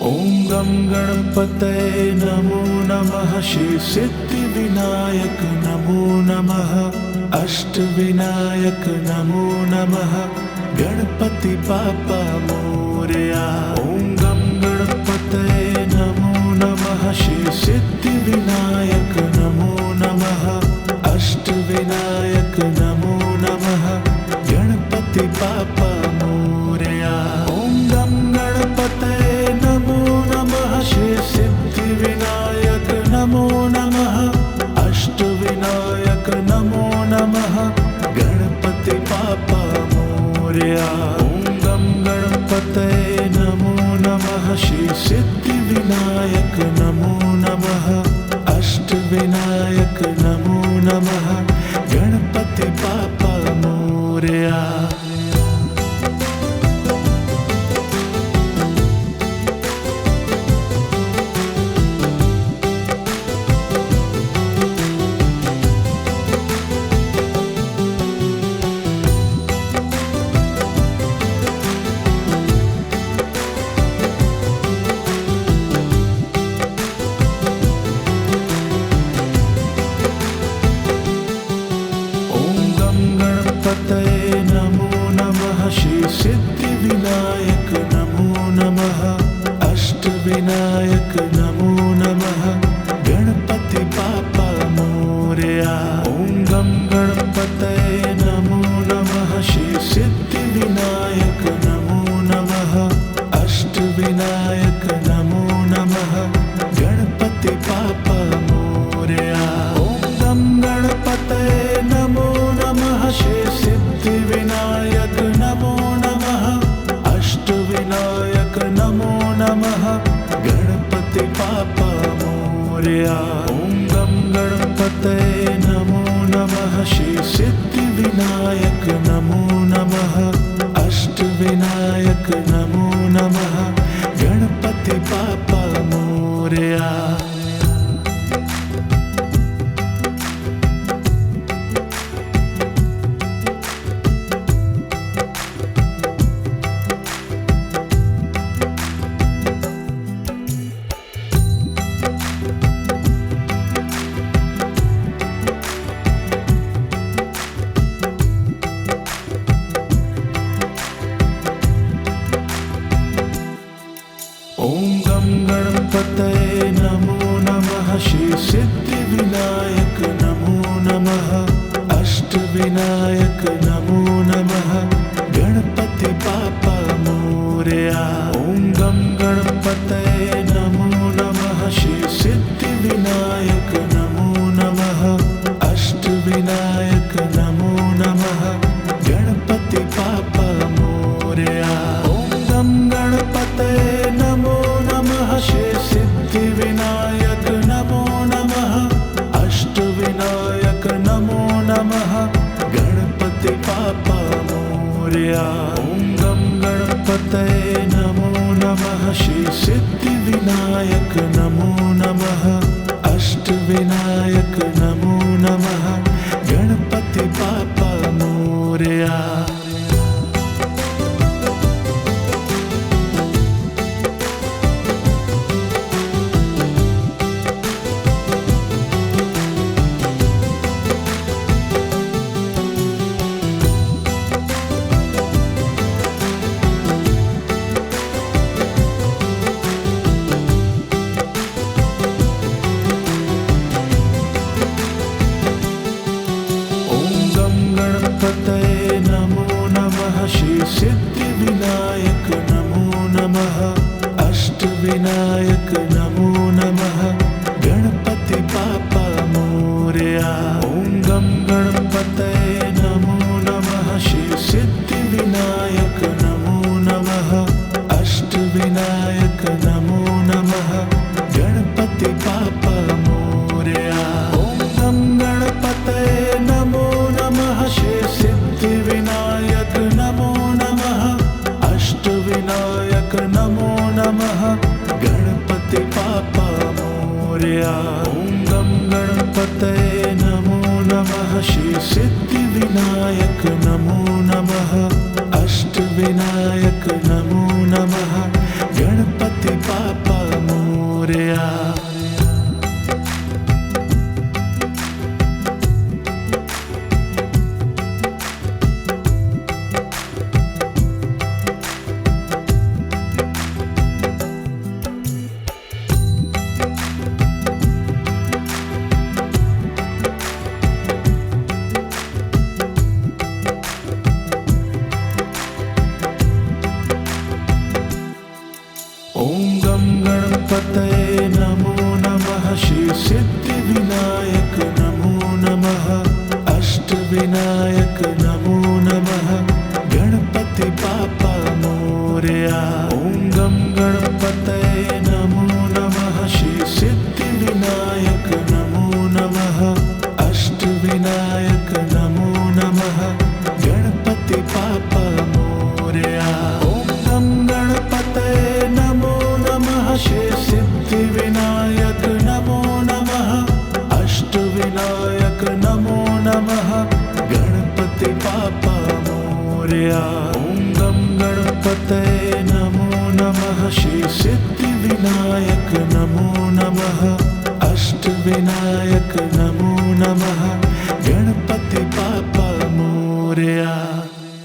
ॐ गं गणपतये नमो नमः। श्री सिद्धिविनायक नमो नमः। अष्टविनायक नमो नमः। गणपति बाप्पा मोरया। ॐ गं गणपतये नमो नमः। श्री सिद्धिविनायक नमो नमः। अष्टविनायक नमो नमः। गणपति बाप्पा मोरया। ॐ गं गणपतये नमो नमः। श्री सिद्धिविनायक नमो नमः। अष्टविनायक नमो नमः। गणपति बाप्पा मोरया। ॐ गं गणपतये नमो नमः। श्री सिद्धिविनायक नमो नमः। अष्टविनायक नमो नमः। गणपति बाप्पा मोरया। गणपतये नमो नमः। श्री सिद्धिविनायक नमो नमः। अष्टविनायक नमो नमः। गणपति बाप्पा मोरया। ॐ गं गणपतये नमो नमः। श्री सिद्धिविनायक नमो नमः। अष्टविनायक नमो नमः। गणपति बाप्पा मोरया। ॐ गं गणपतये नमो नमः। श्री सिद्धिविनायक नमो नमः। अष्टविनायक नमो नमः। गणपति बाप्पा मोरया। ॐ गं गणपतये नमो नमः। श्री सिद्धिविनायक नमो नमः। अष्टविनायक नमो नमः। गणपति बाप्पा मोरया। ॐ गं गणपतये नमो नमः। श्री सिद्धिविनायक नमो नमः। अष्टविनायक नमो नमः। गणपति बाप्पा मोरया। ॐ गं गणपतये नमो नमः। श्री सिद्धिविनायक नमो नमः। अष्टविनायक नमो नमः। गणपति बाप्पा मोरया। ॐ गं गणपतये नमो नमः। श्री सिद्धिविनायक नमो नमः। अष्टविनायक नमो नमः। गणपति बाप्पा मोरया। ॐ गं गणपतये नमो नमः। श्री सिद्धिविनायक नमो नमः। अष्टविनायक नमो नमः। गणपति बाप्पा मोरया। गणपतये नमो नमः। श्री सिद्धिविनायक नमो नमः। अष्टविनायक नमो नमः। गणपति बाप्पा मोरया। ॐ गं गणपतये नमो नमः। श्री सिद्धिविनायक नमो नमः। अष्टविनायक नमो नमः। गणपति बाप्पा मोरया। ॐ गं गणपतये नमो नमः। श्री सिद्धिविनायक नमो नमः। अष्टविनायक नमो नमः। गणपति बाप्पा मोरया। ॐ गं गणपतये नमो नमः। श्री सिद्धिविनायक नमो नमः। अष्टविनायक नमो नमः। गणपति बाप्पा अष्टविनायक नमो नमः गणपति बाप्पा मोरया। ॐ गं गणपतये नमो नमः श्री सिद्धिविनायक नमो नमः अष्टविनायक नमो नमः गणपति बाप्पा मोरया। ॐ गं गणपतये नमो नमः श्री सिद्धिविनायक नमो नमः अष्टविनायक नमो नमः गणपति बाप्पा मोरया। ॐ गं गणपतये नमो नमः श्री सिद्धिविनायक नमो नमः अष्टविनायक नमो नमः